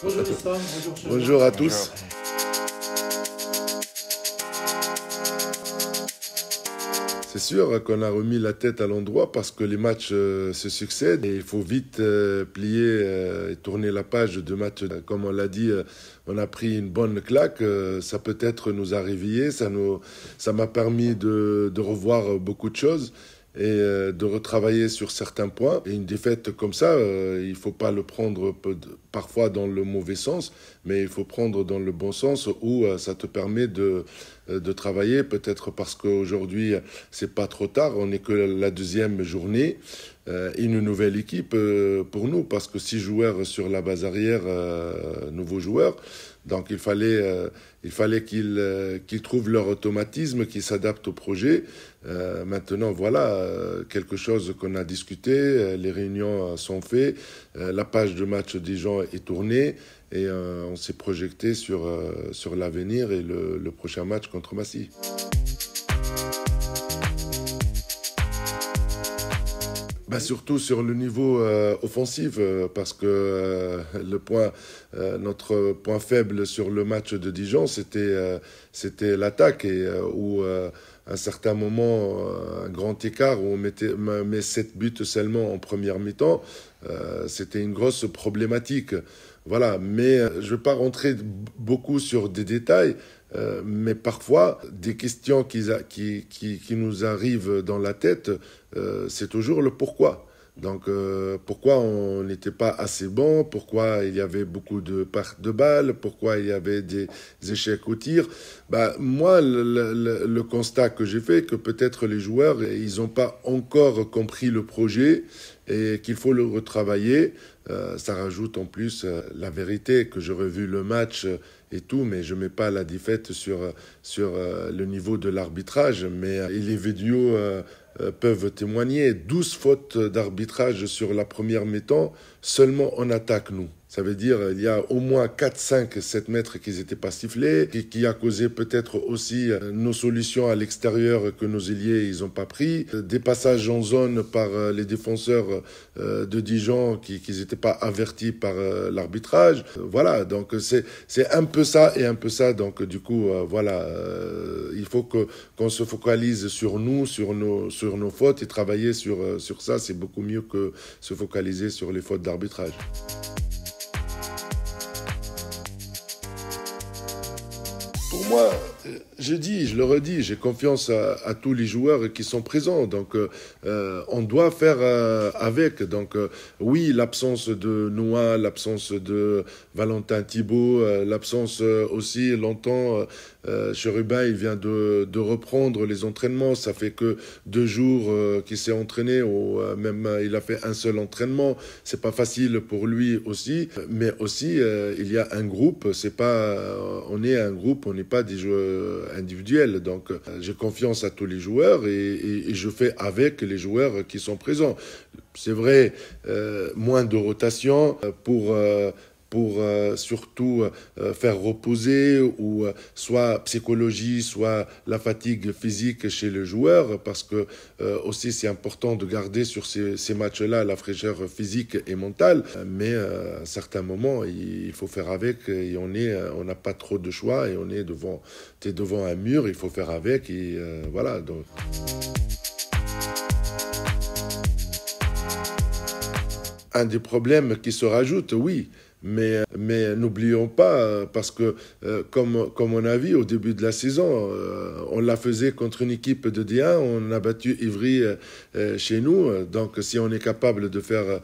Bonjour Issam, bonjour Bonjour Shahzad. à tous. C'est sûr qu'on a remis la tête à l'endroit parce que les matchs se succèdent et il faut vite plier et tourner la page de matchs. Comme on l'a dit, on a pris une bonne claque. Ça peut-être nous a réveillés, ça m'a permis de revoir beaucoup de choses et de retravailler sur certains points. Et une défaite comme ça, il ne faut pas le prendre parfois dans le mauvais sens, mais il faut prendre dans le bon sens où ça te permet de travailler, peut-être parce qu'aujourd'hui, c'est pas trop tard, on n'est que la deuxième journée. Une nouvelle équipe pour nous, parce que 6 joueurs sur la base arrière, nouveaux joueurs. Donc il fallait qu'ils trouvent leur automatisme, qu'ils s'adaptent au projet. Maintenant, voilà, quelque chose qu'on a discuté, les réunions sont faites, la page de match des gens est tournée et on s'est projeté sur l'avenir et le prochain match contre Massy. Bah surtout sur le niveau offensif, parce que notre point faible sur le match de Dijon, c'était l'attaque, et où à un certain moment, un grand écart, où met 7 buts seulement en première mi-temps, c'était une grosse problématique. Voilà, mais je ne vais pas rentrer beaucoup sur des détails, mais parfois, des questions qui nous arrivent dans la tête, c'est toujours le pourquoi. Donc, pourquoi on n'était pas assez bon, pourquoi il y avait beaucoup de pertes de balles, pourquoi il y avait des échecs au tir. Bah, moi, le constat que j'ai fait, que peut-être les joueurs, ils n'ont pas encore compris le projet et qu'il faut le retravailler. Ça rajoute en plus la vérité que j'ai revu le match et tout, mais je ne mets pas la défaite sur le niveau de l'arbitrage. Mais les vidéos peuvent témoigner. 12 fautes d'arbitrage sur la première mi-temps, seulement en attaque, nous. Ça veut dire il y a au moins 4, 5, 7 mètres qui n'étaient pas sifflés, qui a causé peut-être aussi nos solutions à l'extérieur que nos ailiers ils n'ont pas pris, des passages en zone par les défenseurs de Dijon qui n'étaient pas avertis par l'arbitrage. Voilà, donc c'est un peu ça et un peu ça. Donc du coup, voilà, il faut qu'on se focalise sur nous, sur nos fautes et travailler sur ça. C'est beaucoup mieux que se focaliser sur les fautes d'arbitrage. Pour moi, je le redis, j'ai confiance à tous les joueurs qui sont présents. Donc, on doit faire avec. Donc, oui, l'absence de Noah, l'absence de Valentin Thibault, l'absence aussi longtemps. Cherubin, il vient de reprendre les entraînements. Ça fait que 2 jours qu'il s'est entraîné, ou même il a fait un seul entraînement. C'est pas facile pour lui aussi. Mais aussi, il y a un groupe. C'est pas, on est un groupe, on n'est pas des joueurs individuels. Donc, j'ai confiance à tous les joueurs et je fais avec les joueurs qui sont présents. C'est vrai, moins de rotation pour surtout faire reposer ou soit psychologie, soit la fatigue physique chez le joueur, parce que aussi c'est important de garder sur ces matchs-là la fraîcheur physique et mentale, mais à un certain moment, il faut faire avec, et on n'a pas trop de choix, et t'es devant un mur, il faut faire avec, et voilà. Donc. Un des problèmes qui se rajoute, oui, mais n'oublions pas, parce que comme on a vu au début de la saison, on la faisait contre une équipe de D1, on a battu Ivry chez nous, donc si on est capable de faire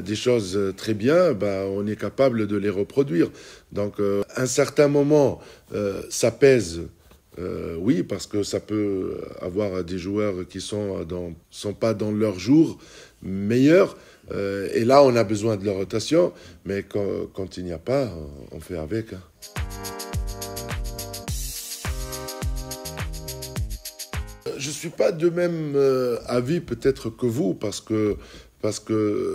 des choses très bien, bah, on est capable de les reproduire. Donc à un certain moment, ça pèse. Oui, parce que ça peut avoir des joueurs qui sont pas dans leur jour meilleur. Et là, on a besoin de leur rotation. Mais quand il n'y a pas, on fait avec. Hein. Je ne suis pas de même avis peut-être que vous, parce que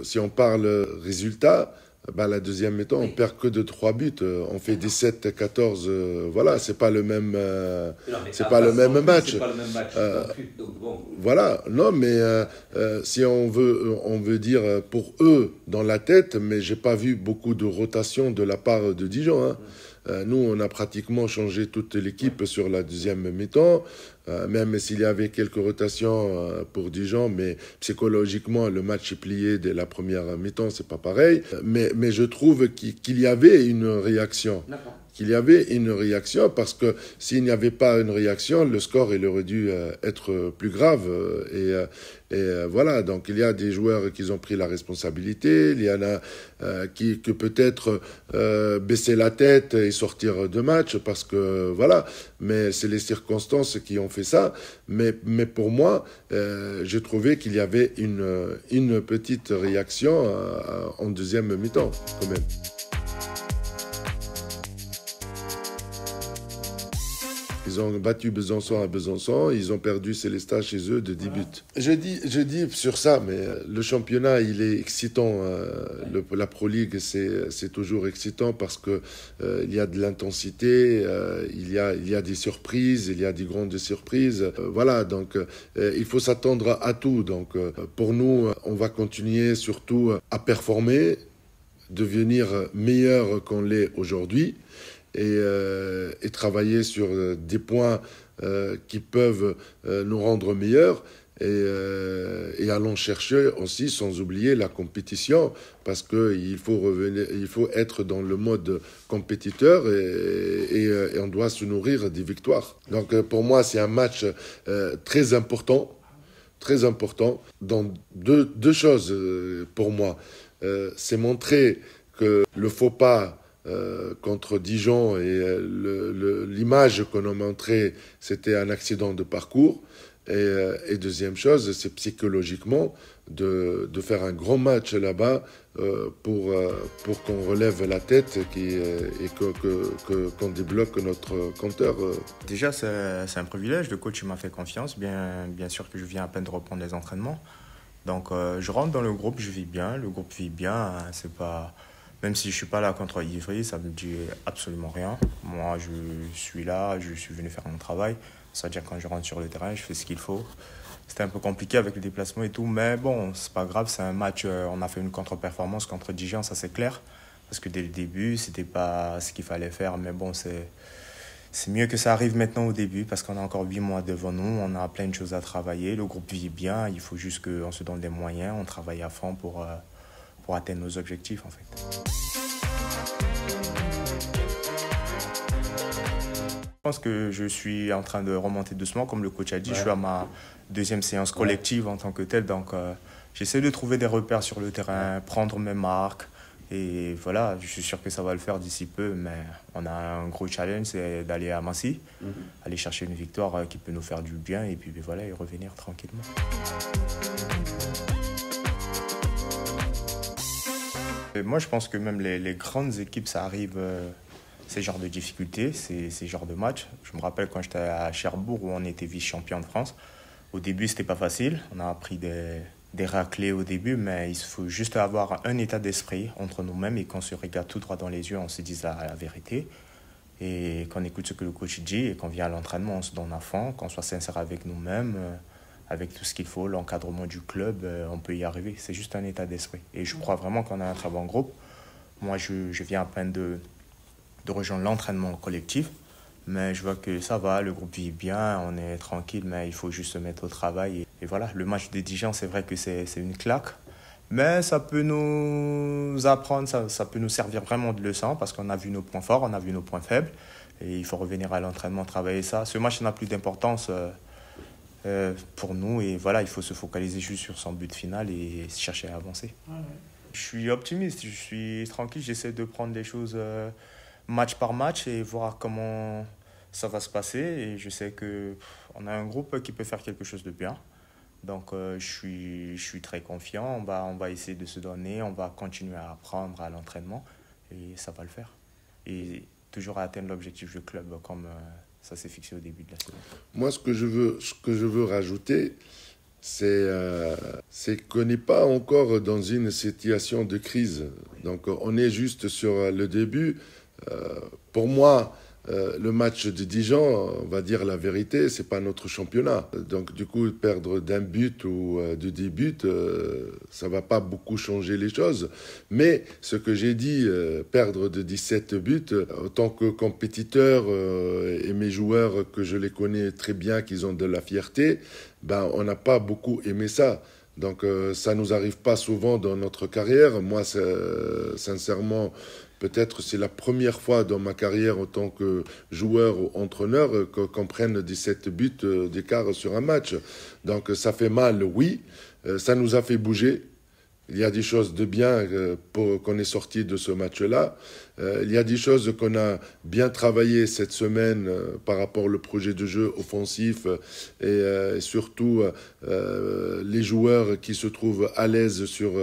si on parle résultat, bah, la deuxième mi-temps, on perd que de 3 buts. On fait 17-14. Voilà, c'est pas le même, c'est pas le même match. C'est pas le même match non plus. Donc, bon. Voilà, non, mais si on veut dire pour eux dans la tête, mais j'ai pas vu beaucoup de rotation de la part de Dijon, hein. Nous, on a pratiquement changé toute l'équipe sur la deuxième mi-temps, même s'il y avait quelques rotations pour Dijon, mais psychologiquement, le match est plié dès la première mi-temps, c'est pas pareil. Mais je trouve qu'il y avait une réaction. D'accord. Qu'il y avait une réaction, parce que s'il n'y avait pas une réaction, le score il aurait dû être plus grave. Voilà, donc il y a des joueurs qui ont pris la responsabilité, il y en a qui peut-être baisser la tête et sortir de match, parce que voilà, mais c'est les circonstances qui ont fait ça. Mais pour moi, j'ai trouvé qu'il y avait une petite réaction en deuxième mi-temps, quand même. Ils ont battu Besançon à Besançon, ils ont perdu Célestat chez eux de 10 buts. Je dis sur ça, mais le championnat, il est excitant. La Pro League, c'est toujours excitant parce que il y a de l'intensité, il y a des surprises, il y a des grandes surprises. Voilà, donc il faut s'attendre à tout. Donc pour nous, on va continuer surtout à performer, devenir meilleur qu'on l'est aujourd'hui. Et travailler sur des points qui peuvent nous rendre meilleurs et allons chercher aussi, sans oublier la compétition, parce qu'il faut être dans le mode compétiteur et on doit se nourrir des victoires. Donc pour moi, c'est un match très important dans deux choses pour moi. C'est montrer que le faux pas contre Dijon et l'image qu'on a montrée, c'était un accident de parcours. Et deuxième chose, c'est psychologiquement de faire un grand match là-bas pour qu'on relève la tête et qu'on débloque notre compteur. Déjà, c'est un privilège. Le coach m'a fait confiance. Bien sûr que je viens à peine de reprendre les entraînements. Donc, je rentre dans le groupe, je vis bien. Le groupe vit bien. C'est pas... Même si je ne suis pas là contre Ivry, ça ne me dit absolument rien. Moi, je suis là, je suis venu faire mon travail. C'est-à-dire quand je rentre sur le terrain, je fais ce qu'il faut. C'était un peu compliqué avec le déplacement et tout, mais bon, c'est pas grave, c'est un match, on a fait une contre-performance contre Dijon, ça c'est clair. Parce que dès le début, c'était pas ce qu'il fallait faire, mais bon, c'est mieux que ça arrive maintenant au début, parce qu'on a encore 8 mois devant nous, on a plein de choses à travailler, le groupe vit bien, il faut juste qu'on se donne des moyens, on travaille à fond pour atteindre nos objectifs en fait. Je pense que je suis en train de remonter doucement, comme le coach a dit. Ouais. Je suis à ma deuxième séance collective en tant que telle, donc j'essaie de trouver des repères sur le terrain, prendre mes marques. Et voilà, je suis sûr que ça va le faire d'ici peu, mais on a un gros challenge, c'est d'aller à Massy, aller chercher une victoire qui peut nous faire du bien, et puis voilà, et revenir tranquillement. Et moi, je pense que même les grandes équipes, ça arrive... ces genres de difficultés, ces genres de matchs. Je me rappelle quand j'étais à Cherbourg où on était vice-champion de France. Au début, c'était pas facile. On a pris des raclées au début, mais il faut juste avoir un état d'esprit entre nous-mêmes et qu'on se regarde tout droit dans les yeux, on se dise la vérité. Et qu'on écoute ce que le coach dit et qu'on vient à l'entraînement, on se donne à fond, qu'on soit sincère avec nous-mêmes, avec tout ce qu'il faut, l'encadrement du club, on peut y arriver. C'est juste un état d'esprit. Et je crois vraiment qu'on a un très bon groupe. Moi, je viens à peine de rejoindre l'entraînement collectif, mais je vois que ça va, le groupe vit bien, on est tranquille, mais il faut juste se mettre au travail. Et voilà, le match de Dijon, c'est vrai que c'est une claque, mais ça peut nous apprendre, ça peut nous servir vraiment de leçon, parce qu'on a vu nos points forts, on a vu nos points faibles, et il faut revenir à l'entraînement, travailler ça. Ce match n'a plus d'importance pour nous, et voilà, il faut se focaliser juste sur son but final et chercher à avancer. Ouais. Je suis optimiste, je suis tranquille, j'essaie de prendre les choses... match par match et voir comment ça va se passer. Et je sais qu'on a un groupe qui peut faire quelque chose de bien. Donc, je suis très confiant. On va essayer de se donner. On va continuer à apprendre à l'entraînement. Et ça va le faire. Et toujours atteindre l'objectif du club comme ça s'est fixé au début de la saison. Moi, ce que je veux rajouter, c'est qu'on n'est pas encore dans une situation de crise. Donc on est juste sur le début. Pour moi, le match de Dijon, on va dire la vérité, c'est pas notre championnat. Donc du coup, perdre d'un but ou de 10 buts, ça va pas beaucoup changer les choses. Mais ce que j'ai dit, perdre de 17 buts, en tant que compétiteur et mes joueurs que je les connais très bien, qu'ils ont de la fierté, ben on n'a pas beaucoup aimé ça. Donc ça nous arrive pas souvent dans notre carrière. Moi, sincèrement, peut-être c'est la première fois dans ma carrière en tant que joueur ou entraîneur qu'on prenne 17 buts d'écart sur un match. Donc ça fait mal, oui. Ça nous a fait bouger. Il y a des choses de bien qu'on est sorti de ce match-là. Il y a des choses qu'on a bien travaillé cette semaine par rapport au projet de jeu offensif et surtout les joueurs qui se trouvent à l'aise sur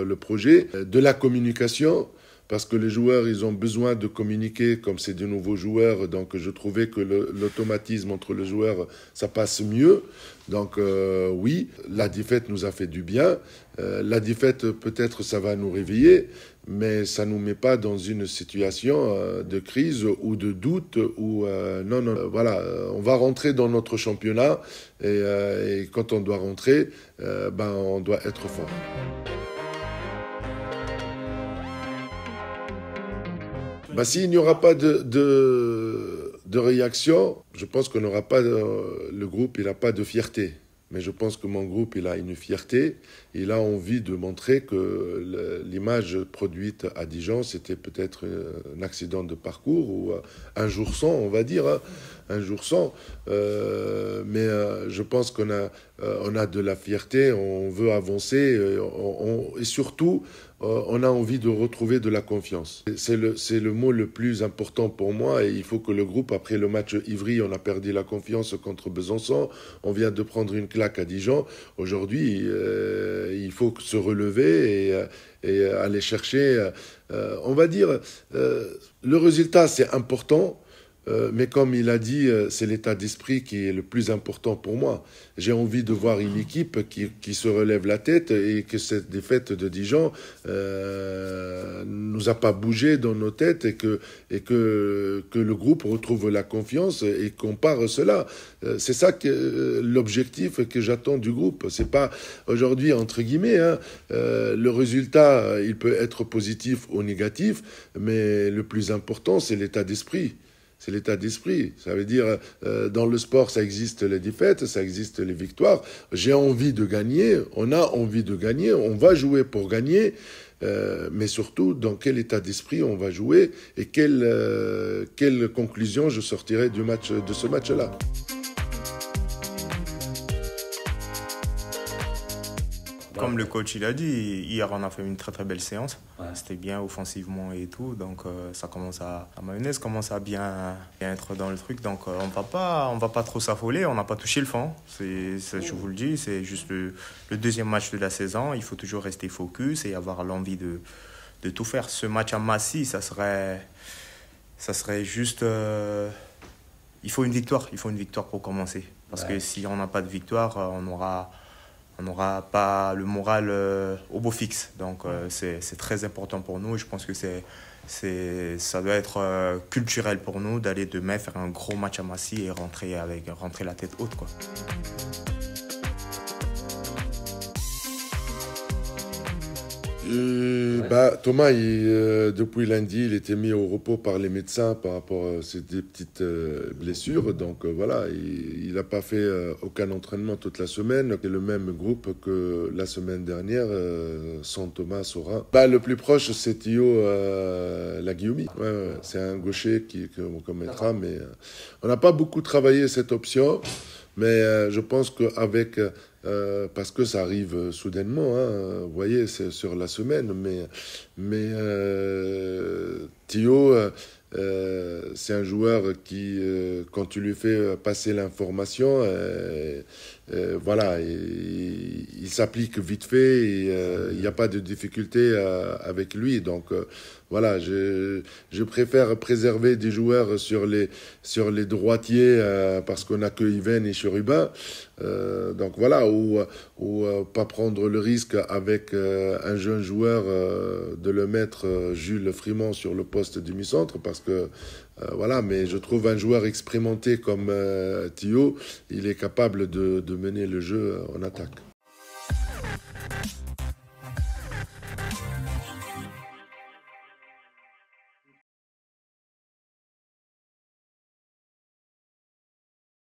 le projet. De la communication, parce que les joueurs, ils ont besoin de communiquer comme c'est de nouveaux joueurs. Donc, je trouvais que l'automatisme entre les joueurs, ça passe mieux. Donc, oui, la défaite nous a fait du bien. La défaite, peut-être, ça va nous réveiller, mais ça ne nous met pas dans une situation de crise ou de doute. Non, voilà, on va rentrer dans notre championnat et quand on doit rentrer, on doit être fort. S'il n'y aura pas de réaction, je pense qu'on n'aura pas le groupe, il n'a pas de fierté. Mais je pense que mon groupe, il a une fierté. Il a envie de montrer que l'image produite à Dijon, c'était peut-être un accident de parcours ou un jour sans, on va dire, hein, un jour sans. Mais je pense qu'on a de la fierté, on veut avancer et surtout, on a envie de retrouver de la confiance. C'est le mot le plus important pour moi et il faut que le groupe, après le match Ivry, on a perdu la confiance contre Besançon, on vient de prendre une claque à Dijon. Aujourd'hui, il faut se relever et aller chercher, on va dire, le résultat c'est important. Mais comme il a dit, c'est l'état d'esprit qui est le plus important pour moi. J'ai envie de voir une équipe qui se relève la tête et que cette défaite de Dijon nous a pas bougé dans nos têtes et que le groupe retrouve la confiance et qu'on part cela. C'est ça l'objectif que j'attends du groupe. C'est pas aujourd'hui entre guillemets. Le résultat, il peut être positif ou négatif, mais le plus important, c'est l'état d'esprit. C'est l'état d'esprit. Ça veut dire, dans le sport, ça existe les défaites, ça existe les victoires. J'ai envie de gagner, on a envie de gagner, on va jouer pour gagner, mais surtout, dans quel état d'esprit on va jouer et quelle conclusion je sortirai de ce match-là. Comme le coach il a dit, hier on a fait une très très belle séance. Ouais. C'était bien offensivement et tout, donc ça commence la mayonnaise commence à bien être dans le truc. Donc on va pas trop s'affoler, on n'a pas touché le fond. Je vous le dis, c'est juste le deuxième match de la saison. Il faut toujours rester focus et avoir l'envie de tout faire. Ce match à Massy, ça serait juste. Il faut une victoire pour commencer. Parce que si on n'a pas de victoire, on n'aura pas le moral au beau fixe. Donc c'est très important pour nous. Je pense que ça doit être culturel pour nous d'aller demain faire un gros match à Massy et rentrer la tête haute, quoi. Thomas, depuis lundi, il était mis au repos par les médecins par rapport à ces petites blessures. Donc voilà, il n'a pas fait aucun entraînement toute la semaine. C'est le même groupe que la semaine dernière, sans Thomas Sora. Le plus proche, c'est Thio Laguioumi. Ouais, c'est un gaucher qu'on mettra, mais on n'a pas beaucoup travaillé cette option. Mais je pense qu'avec... parce que ça arrive soudainement, vous voyez, c'est sur la semaine, mais Thio, c'est un joueur qui, quand tu lui fais passer l'information, voilà, il s'applique vite fait et il n'y a pas de difficulté avec lui. Donc voilà, je préfère préserver des joueurs sur les droitiers parce qu'on n'a que Yven et Cherubin. Donc voilà, ou pas prendre le risque avec un jeune joueur de le mettre Jules Frimont sur le poste du mi-centre parce que voilà, mais je trouve un joueur expérimenté comme Thio, il est capable de mener le jeu en attaque.